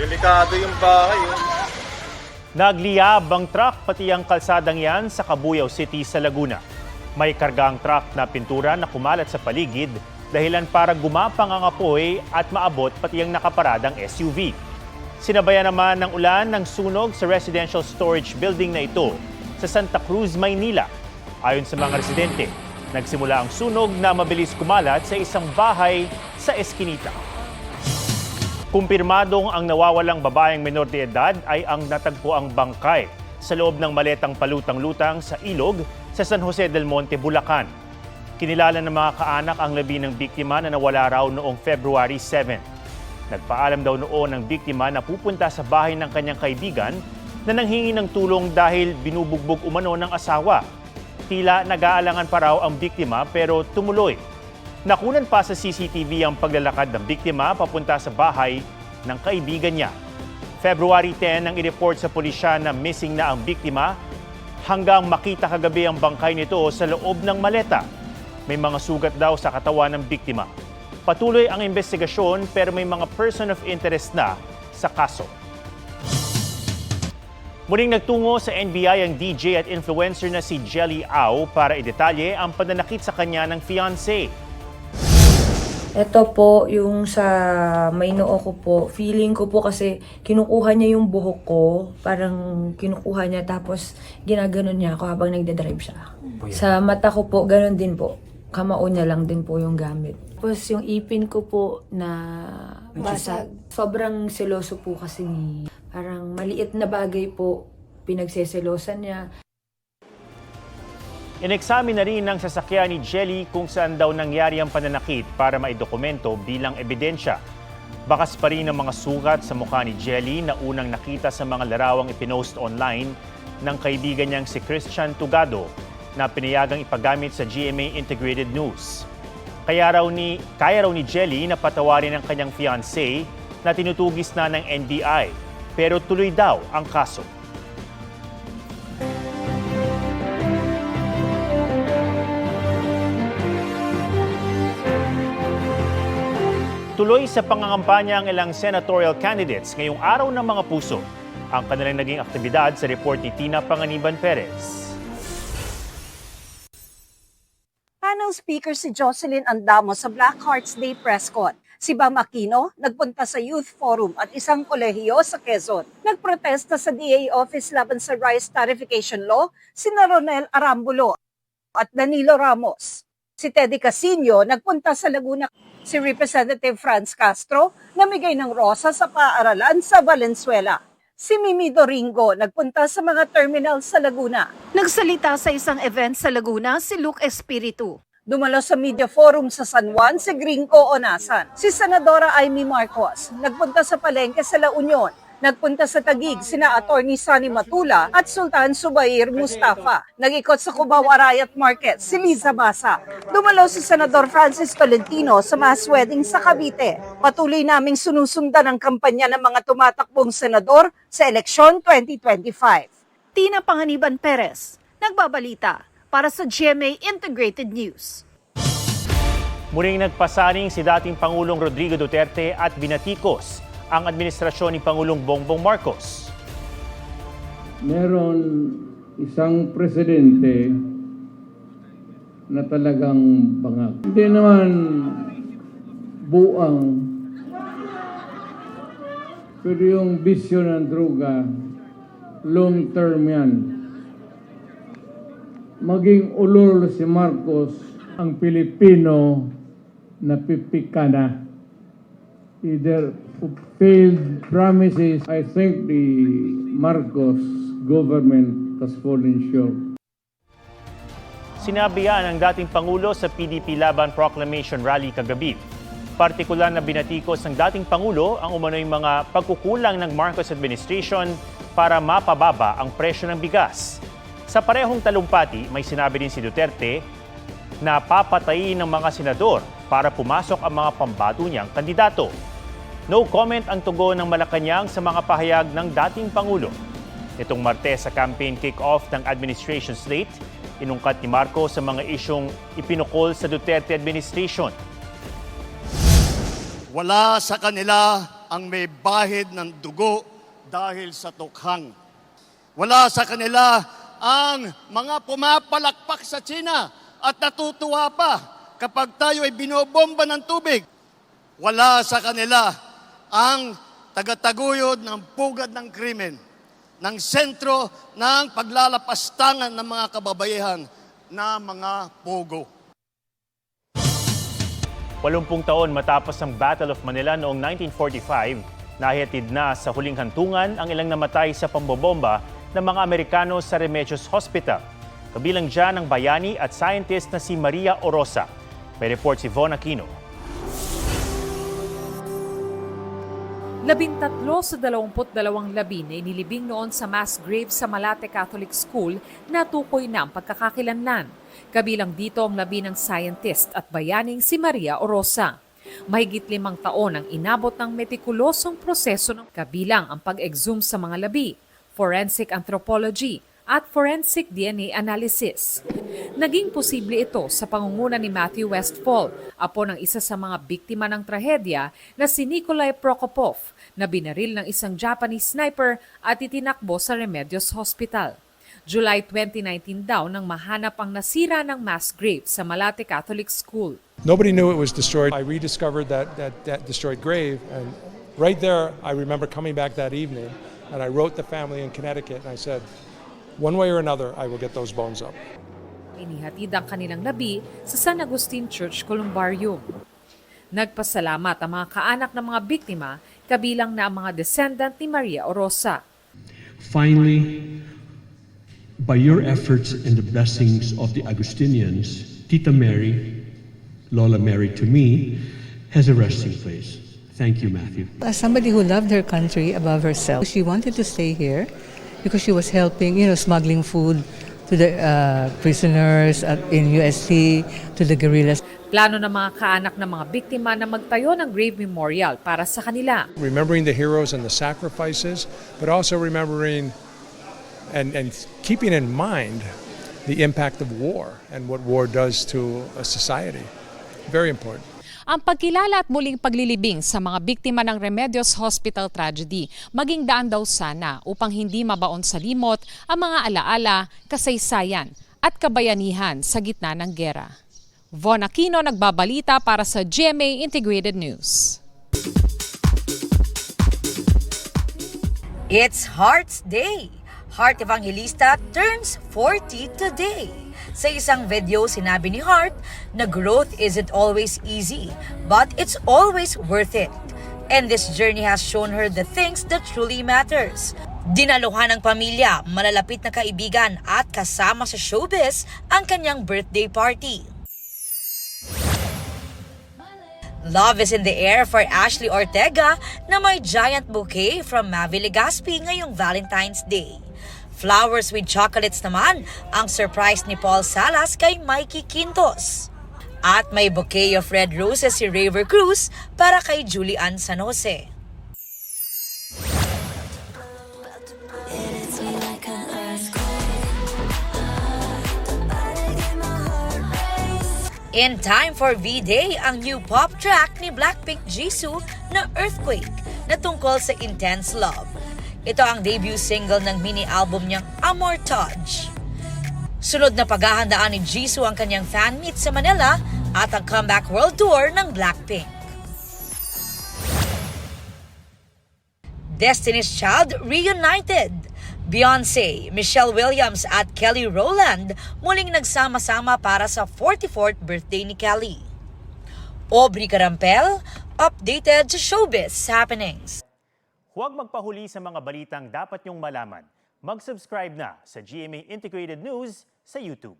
Delikado yung bahay. Oh. Nagliyab ang truck pati ang kalsadang yan sa Cabuyao City sa Laguna. May kargang truck na pintura na kumalat sa paligid dahilan para gumapang ang apoy at maabot pati ang nakaparadang SUV. Sinabayan naman ng ulan ng sunog sa residential storage building na ito sa Santa Cruz, Maynila. Ayon sa mga residente, nagsimula ang sunog na mabilis kumalat sa isang bahay sa Eskinita. Kumpirmadong ang nawawalang babaeng menor de edad ay ang natagpuang bangkay sa loob ng maletang palutang-lutang sa ilog sa San Jose del Monte, Bulacan. Kinilala ng mga kaanak ang labi ng biktima na nawala raw noong February 7. Nagpaalam daw noon ng biktima na pupunta sa bahay ng kanyang kaibigan na nanghingi ng tulong dahil binubugbog umano ng asawa. Tila nag-aalangan pa raw ang biktima pero tumuloy. Nakunan pa sa CCTV ang paglalakad ng biktima papunta sa bahay ng kaibigan niya. February 10 nang i-report sa pulisya na missing na ang biktima hanggang makita kagabi ang bangkay nito sa loob ng maleta. May mga sugat daw sa katawan ng biktima. Patuloy ang investigasyon pero may mga person of interest na sa kaso. Muling nagtungo sa NBI ang DJ at influencer na si Jelly Au para idetalye ang pananakit sa kanya ng fiancé. Ito po, yung sa may noo ko po, feeling ko po kasi kinukuha niya yung buhok ko, parang kinukuha niya tapos ginaganon niya ako habang nagdadrive siya. Sa mata ko po, ganon din po. Kamao niya lang din po yung gamit. Tapos yung ipin ko po na basag. Sobrang seloso po kasi ni parang maliit na bagay po, pinagseselosan niya. Ineksamin na rin ng sasakyan ni Jelly kung saan daw nangyari ang pananakit para maidokumento bilang ebidensya. Bakas pa rin ang mga sugat sa mukha ni Jelly na unang nakita sa mga larawang ipinost online ng kaibigan niyang si Christian Tugado na pinayagang ipagamit sa GMA Integrated News. Kaya raw ni Jelly na patawarin ang kanyang fiancé na tinutugis na ng NBI pero tuloy daw ang kaso. Tuloy sa pangangampanya ang ilang senatorial candidates ngayong araw ng mga puso. Ang kanilang naging aktibidad sa report ni Tina Panganiban Perez. Panel speaker si Jocelyn Andamo sa Black Hearts Day press con. Si Bam Aquino nagpunta sa Youth Forum at isang kolehiyo sa Quezon. Nagprotesta sa DA office laban sa rice tarification law sina Ronel Arambulo at Danilo Ramos. Si Teddy Casino nagpunta sa Laguna. Si Representative Franz Castro namigay ng rosa sa paaralan sa Valenzuela. Si Mimi Doringo nagpunta sa mga terminal sa Laguna. Nagsalita sa isang event sa Laguna si Luke Espiritu. Dumalo sa media forum sa San Juan si Gringo Onasan. Si Senadora Amy Marcos nagpunta sa palengke sa La Union. Nagpunta sa Taguig sina Attorney Sunny Matula at Sultan Subair Mustafa. Nag-ikot sa Cubao Arayat Market si Liza Basa. Dumalo si Senador Francis Tolentino sa mass wedding sa Cavite. Patuloy naming sinusundan ang kampanya ng mga tumatakbong senador sa eleksyon 2025. Tina Panganiban Perez, nagbabalita para sa GMA Integrated News. Muling nagpasaring si dating Pangulong Rodrigo Duterte at binatikos ang administrasyon ni Pangulong Bongbong Marcos. Meron isang presidente na talagang bangag. Hindi naman buang, pero yung bisyo ng droga, long term yan. Maging ulol si Marcos, ang Pilipino na pipika na. Either failed promises, I think the Marcos government has fallen short. Sinabi yan ng dating Pangulo sa PDP Laban Proclamation Rally kagabi. Partikular na binatikos ng dating Pangulo ang umano'y mga pagkukulang ng Marcos administration para mapababa ang presyo ng bigas. Sa parehong talumpati, may sinabi din si Duterte na papatayin ng mga senador para pumasok ang mga pambato niyang kandidato. No comment ang tugon ng Malacanang sa mga pahayag ng dating Pangulo. Itong Martes sa campaign kick-off ng administration slate, inungkat ni Marcos sa mga isyong ipinukol sa Duterte administration. Wala sa kanila ang may bahid ng dugo dahil sa tukhang. Wala sa kanila ang mga pumapalakpak sa China at natutuwa pa kapag tayo ay binobomba ng tubig. Wala sa kanila ang tagataguyod ng pugad ng krimen, ng sentro ng paglalapastangan ng mga kababaihan na mga pogo. 80 taon matapos ang Battle of Manila noong 1945, nahihatid na sa huling hantungan ang ilang namatay sa pambobomba ng mga Amerikano sa Remedios Hospital. Kabilang dyan ang bayani at scientist na si Maria Orosa. May report si Von Aquino. 13 sa 22 labi na inilibing noon sa mass grave sa Malate Catholic School na tukoy na ang pagkakakilanlan. Kabilang dito ang labi ng scientist at bayaning si Maria Orosa. Mahigit 5 taon ang inabot ng metikulosong proseso ng kabilang ang pag-exhume sa mga labi, forensic anthropology at forensic DNA analysis. Naging posible ito sa pangunguna ni Matthew Westfall, apo ng isa sa mga biktima ng trahedya na si Nikolai Prokopov, na binaril ng isang Japanese sniper at itinakbo sa Remedios Hospital. July 2019 daw nang mahanap ang nasira ng mass grave sa Malate Catholic School. Nobody knew it was destroyed. I rediscovered that destroyed grave, and right there, I remember coming back that evening, and I wrote the family in Connecticut, and I said, one way or another, I will get those bones up. Inihatid ang kanilang labi sa San Agustin Church Columbarium. Nagpasalamat ang mga kaanak ng mga biktima, kabilang na ang mga descendant ni Maria Orosa. Finally, by your efforts and the blessings of the Agustinians, Tita Mary, Lola Mary to me, has a resting place. Thank you, Matthew. As somebody who loved her country above herself, she wanted to stay here because she was helping, smuggling food to the prisoners in UST, to the guerrillas. Plano ng mga kaanak ng mga biktima na magtayo ng grave memorial para sa kanila. Remembering the heroes and the sacrifices, but also remembering and keeping in mind the impact of war and what war does to a society. Very important. Ang pagkilala at muling paglilibing sa mga biktima ng Remedios Hospital tragedy maging daan daw sana upang hindi mabaon sa limot ang mga alaala, kasaysayan at kabayanihan sa gitna ng gera. Von Aquino nagbabalita para sa GMA Integrated News. It's Heart's Day. Heart Evangelista turns 40 today. Sa isang video, sinabi ni Heart na growth isn't always easy, but it's always worth it. And this journey has shown her the things that truly matters. Dinaluhan ng pamilya, malalapit na kaibigan at kasama sa showbiz ang kanyang birthday party. Love is in the air for Ashley Ortega na may giant bouquet from Mavi Legaspi ngayong Valentine's Day. Flowers with chocolates naman ang surprise ni Paul Salas kay Mikey Quintos. At may bouquet of red roses si Raver Cruz para kay Julian San Jose. In time for V-Day, ang new pop track ni Blackpink Jisoo na Earthquake na tungkol sa intense love. Ito ang debut single ng mini-album niyang Amor Touch. Sunod na paghahandaan ni Jisoo ang kanyang fan meet sa Manila at ang comeback world tour ng Blackpink. Destiny's Child reunited. Beyoncé, Michelle Williams at Kelly Rowland muling nagsama-sama para sa 44th birthday ni Kelly. Aubrey Carampel, updated sa showbiz happenings. Huwag magpahuli sa mga balitang dapat niyong malaman. Mag-subscribe na sa GMA Integrated News sa YouTube.